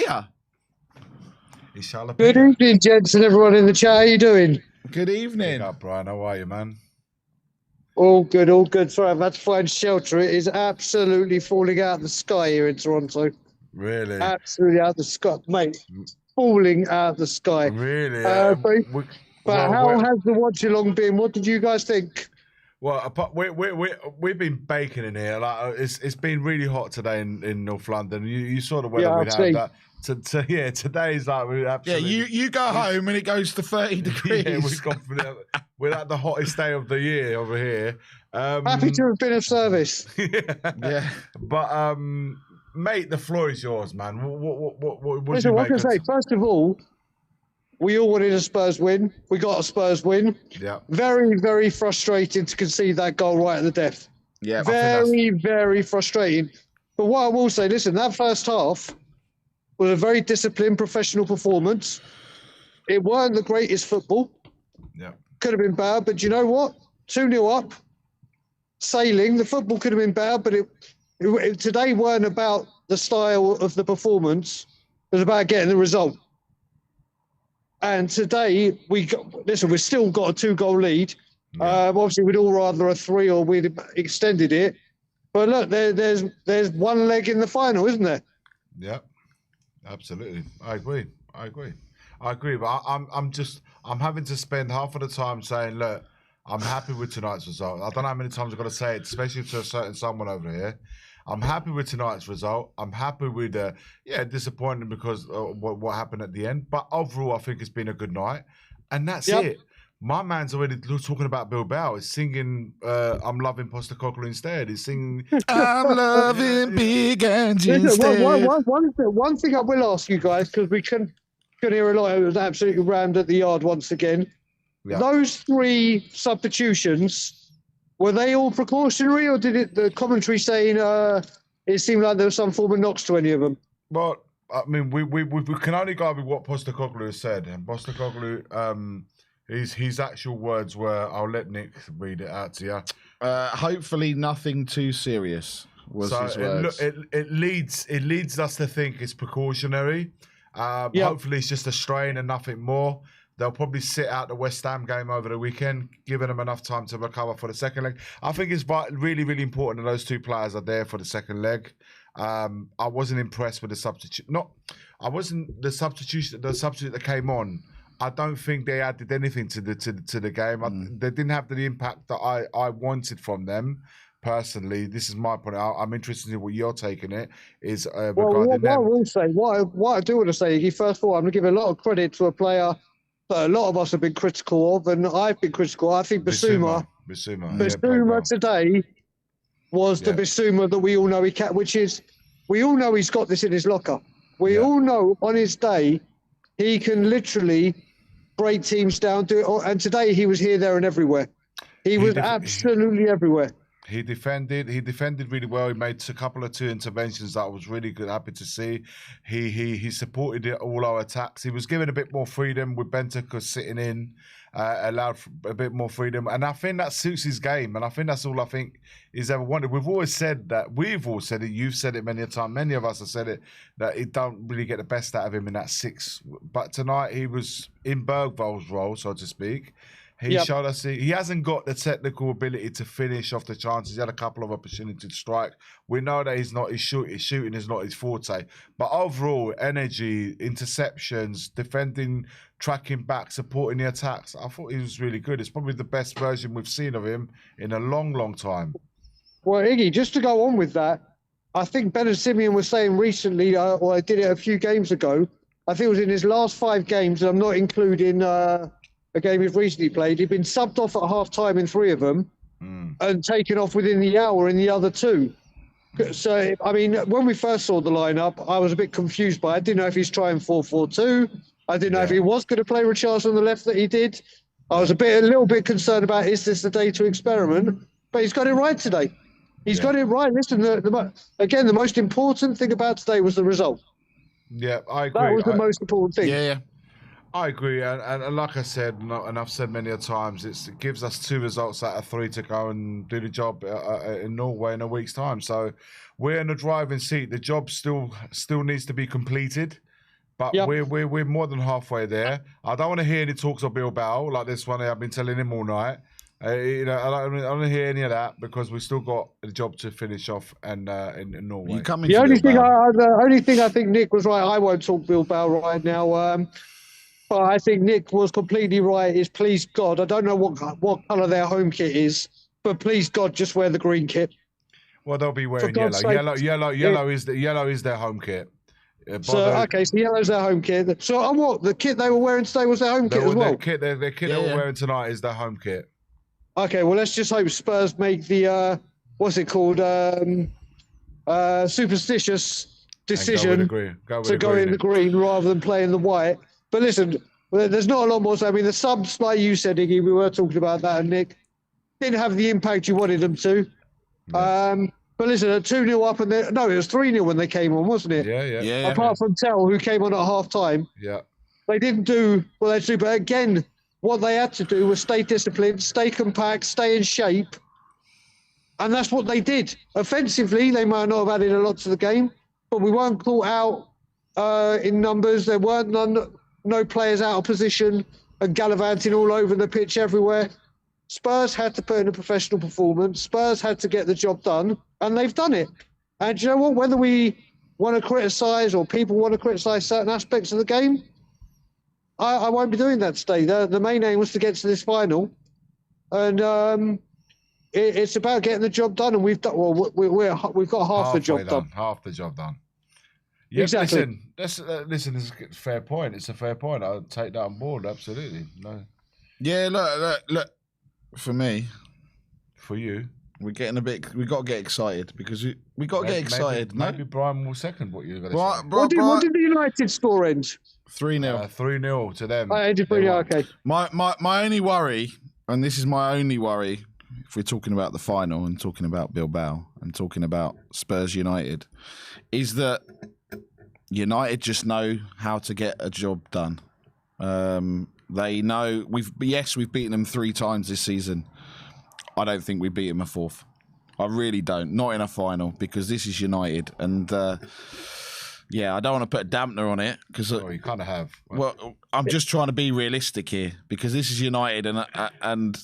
ya. Good evening, gents, and everyone in the chat. How you doing? Good evening. Big up, Brian. How are you, man? All good, all good. Sorry, I've had to find shelter. It is absolutely falling out of the sky here in Toronto. Really? Absolutely out of the sky, mate. Falling out of the sky. Really? But how has the watch along been? What did you guys think? Well, we've been baking in here. Like it's been really hot today in North London. You saw the weather we'd have that. Today's like we absolutely. Yeah, you go home and it goes to 30 degrees. Yeah, we're at the hottest day of the year over here. Happy to have been of service. Yeah. But mate, the floor is yours, man. What Listen, what can I say? First of all, we all wanted a Spurs win. We got a Spurs win. Yeah. Very, very frustrating to concede that goal right at the death. Yeah. Very, very frustrating. But what I will say, listen, that first half was a very disciplined, professional performance. It weren't the greatest football. Yeah. Could have been bad, but you know what? 2-0 up, sailing. The football could have been bad, but it today weren't about the style of the performance. It was about getting the result. And today, we've still got a 2-goal lead. Yeah. Obviously, we'd all rather a 3 or we'd extended it. But look, there's one leg in the final, isn't there? Yeah, absolutely. I agree. But I'm having to spend half of the time saying, look, I'm happy with tonight's result. I don't know how many times I've got to say it, especially to a certain someone over here. I'm happy with tonight's result. I'm happy with disappointing because what happened at the end. But overall, I think it's been a good night. And that's it. My man's already talking about Bilbao. He's singing I'm loving Postecoglou instead. He's singing I'm loving Big Ange instead. One thing I will ask you guys, because we can hear a lot. It was absolutely rammed at the yard once again. Yeah. Those 3 substitutions, were they all precautionary, or did the commentary saying it seemed like there was some form of knocks to any of them? Well, I mean, we can only go with what Postecoglou has said, and Postecoglou, his actual words were, I'll let Nick read it out to you. Hopefully, nothing too serious was his words. It leads us to think it's precautionary. Hopefully, it's just a strain and nothing more. They'll probably sit out the West Ham game over the weekend, giving them enough time to recover for the second leg. I think it's really, really important that those 2 players are there for the second leg. I wasn't impressed with the substitute. The substitute that came on. I don't think they added anything to the game. They didn't have the impact that I wanted from them. Personally, this is my point. I'm interested in what you're taking it is regarding them. I will say, what I do want to say, first of all, I'm going to give a lot of credit to a player that a lot of us have been critical of, and I've been critical. I think Bissouma today was the Bissouma that we all know he can, which is, we all know he's got this in his locker. We all know on his day, he can literally break teams down, do it. And today he was here, there, and everywhere. He was absolutely everywhere. He defended really well. He made a couple of 2 interventions that I was really good, happy to see. He supported all our attacks. He was given a bit more freedom with Bentancur sitting in, allowed a bit more freedom. And I think that suits his game. And I think that's all I think he's ever wanted. We've always said that. We've all said it. You've said it many a time. Many of us have said it, that he don't really get the best out of him in that 6. But tonight he was in Bergvall's role, so to speak. He showed us he hasn't got the technical ability to finish off the chances. He had a couple of opportunities to strike. We know that his shooting is not his forte. But overall, energy, interceptions, defending, tracking back, supporting the attacks, I thought he was really good. It's probably the best version we've seen of him in a long, long time. Well, Iggy, just to go on with that, I think Ben Simeon was saying recently, or I did it a few games ago, I think it was in his last 5 games, and I'm not including a game he's recently played, he'd been subbed off at half-time in 3 of them and taken off within the hour in the other 2. So, I mean, when we first saw the lineup, I was a bit confused by it. I didn't know if he's trying 4-4-2. I didn't know if he was going to play Richarlison on the left that he did. I was a little bit concerned about, is this the day to experiment? But he's got it right today. He's got it right. Listen, again, the most important thing about today was the result. Yeah, I agree. That was the most important thing. Yeah. I agree, and like I said, and I've said many a times, it gives us 2 results out of 3 to go and do the job in Norway in a week's time. So we're in the driving seat. The job still needs to be completed. But we're more than halfway there. I don't want to hear any talks of Bilbao like this one. I've been telling him all night. I don't want to hear any of that because we've still got a job to finish off in Norway. You coming the to only Bilbao? the only thing I think Nick was right. I won't talk Bilbao right now. But I think Nick was completely right. Is please God, I don't know what colour their home kit is, but please God, just wear the green kit. Well, they'll be wearing yellow. Yellow is their home kit. So yellow's their home kit. So what the kit they were wearing today was their home kit as well. Their kit they were wearing tonight is their home kit. Okay, well let's just hope Spurs make the what's it called superstitious decision to go in the green rather than play in the white. But listen, there's not a lot more. I mean, the subs, like you said, Iggy, we were talking about that, and Nick didn't have the impact you wanted them to. Yeah. But listen, 2-0 up, and it was 3-0 when they came on, wasn't it? Yeah. Apart from Tell, who came on at half time. Yeah. They didn't do what they had to do, but again, what they had to do was stay disciplined, stay compact, stay in shape. And that's what they did. Offensively, they might not have added a lot to the game, but we weren't caught out in numbers. There weren't no players out of position and gallivanting all over the pitch everywhere. Spurs had to put in a professional performance. Spurs had to get the job done, and they've done it. And you know what? Whether we want to criticise or people want to criticise certain aspects of the game, I won't be doing that today. The main aim was to get to this final, and it's about getting the job done. And we've done. Well, we've got half the job done. Half the job done. Yeah, exactly. Listen. It's a fair point. It's a fair point. I'll take that on board. Absolutely. No. Yeah. Look. For me, for you, we're getting a bit. We got to get excited because we got to get excited. Maybe Brian will second what you're going to say. What did the United score end? 3-0. 3-0 to them. Okay. My only worry, and this is my only worry, if we're talking about the final and talking about Bilbao and talking about Spurs United, is that United just know how to get a job done. They know we've beaten them 3 times this season. I don't think we beat them a 4th. I really don't. Not in a final because this is United, and I don't want to put a dampener on it because you kind of have. Well, I'm just trying to be realistic here because this is United, and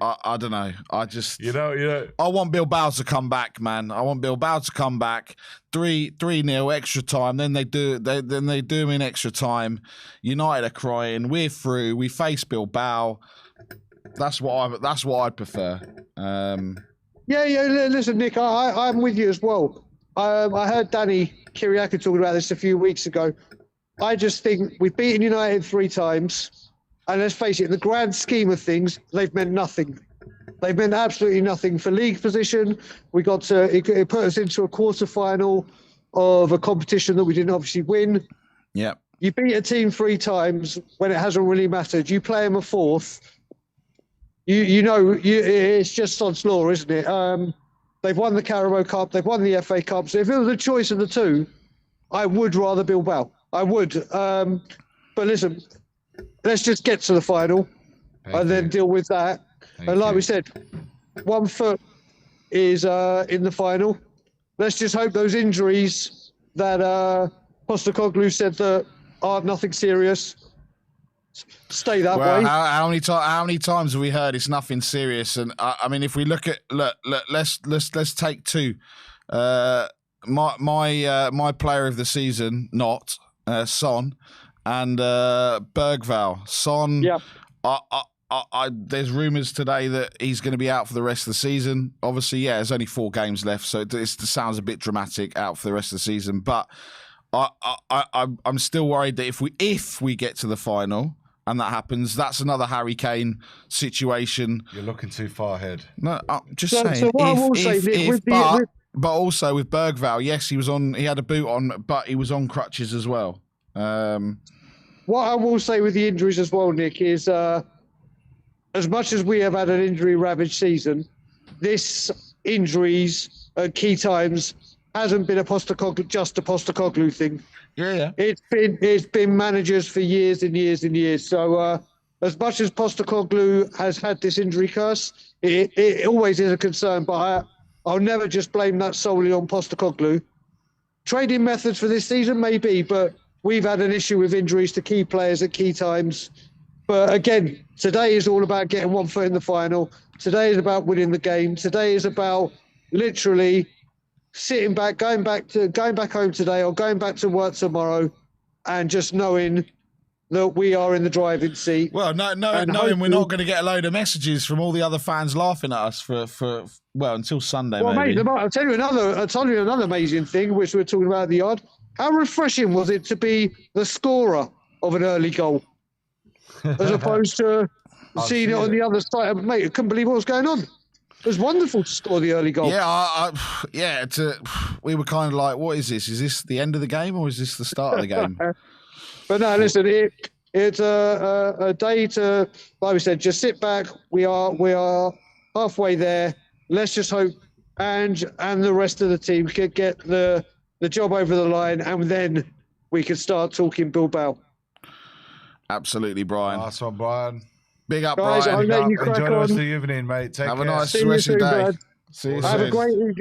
I don't know. I just I want Bilbao to come back, man. I want Bilbao to come back. 3-0 extra time. Then they do them in extra time. United are crying. We're through. We face Bilbao. That's what I'd prefer. Listen, Nick, I'm with you as well. I heard Danny Kiriaka talking about this a few weeks ago. I just think we've beaten United 3 times. And let's face it, in the grand scheme of things, they've meant nothing. They've meant absolutely nothing for league position. It put us into a quarter-final of a competition that we didn't obviously win. Yeah. You beat a team 3 times when it hasn't really mattered. You play them a 4th. It's just sod's law, isn't it? They've won the Carabao Cup. They've won the FA Cup. So if it was a choice of the 2, I would rather Bilbao. I would. But listen, let's just get to the final and then deal with that. And like we said, 1 foot is in the final. Let's just hope those injuries that Postecoglou said that aren't nothing serious stay that way. How many times have we heard it's nothing serious? And I mean, if we look, let's take 2. My player of the season, not Son. And Bergvall. Son, yep. There's rumours today that he's going to be out for the rest of the season. Obviously, there's only 4 games left, so it sounds a bit dramatic, out for the rest of the season. But I'm still worried that if we get to the final and that happens, that's another Harry Kane situation. You're looking too far ahead. No, I'm just saying. So what I will say, Nick, but also with Bergvall, yes, he had a boot on, but he was on crutches as well. What I will say with the injuries as well, Nick, is as much as we have had an injury-ravaged season, this injuries at key times hasn't been just a Postecoglou thing. Yeah. It's been managers for years and years and years. So as much as Postecoglou has had this injury curse, it always is a concern. But I'll never just blame that solely on Postecoglou. Trading methods for this season, maybe, but We've had an issue with injuries to key players at key times. But again, today is all about getting 1 foot in the final. Today is about winning the game. Today is about literally sitting back, going back home today or going back to work tomorrow and just knowing that we are in the driving seat. Well, knowing we're not going to get a load of messages from all the other fans laughing at us for until Sunday. Well, maybe. mate, I'll tell you another amazing thing, which we're talking about at the yard. How refreshing was it to be the scorer of an early goal, as opposed to seeing it on the other side? Mate, I couldn't believe what was going on. It was wonderful to score the early goal. Yeah, we were kind of like, what is this? Is this the end of the game or is this the start of the game? But no, listen, it's a day to, like we said, just sit back. We are halfway there. Let's just hope and the rest of the team could get the job over the line, and then we can start talking Bilbao. Absolutely, Brian. Nice one, Brian. Big up, Guys, Brian. I'll let you crack Enjoy the rest on. of the evening, mate. Take Have care. a nice See you rest of soon, the day. bud. See you Have soon. a great evening.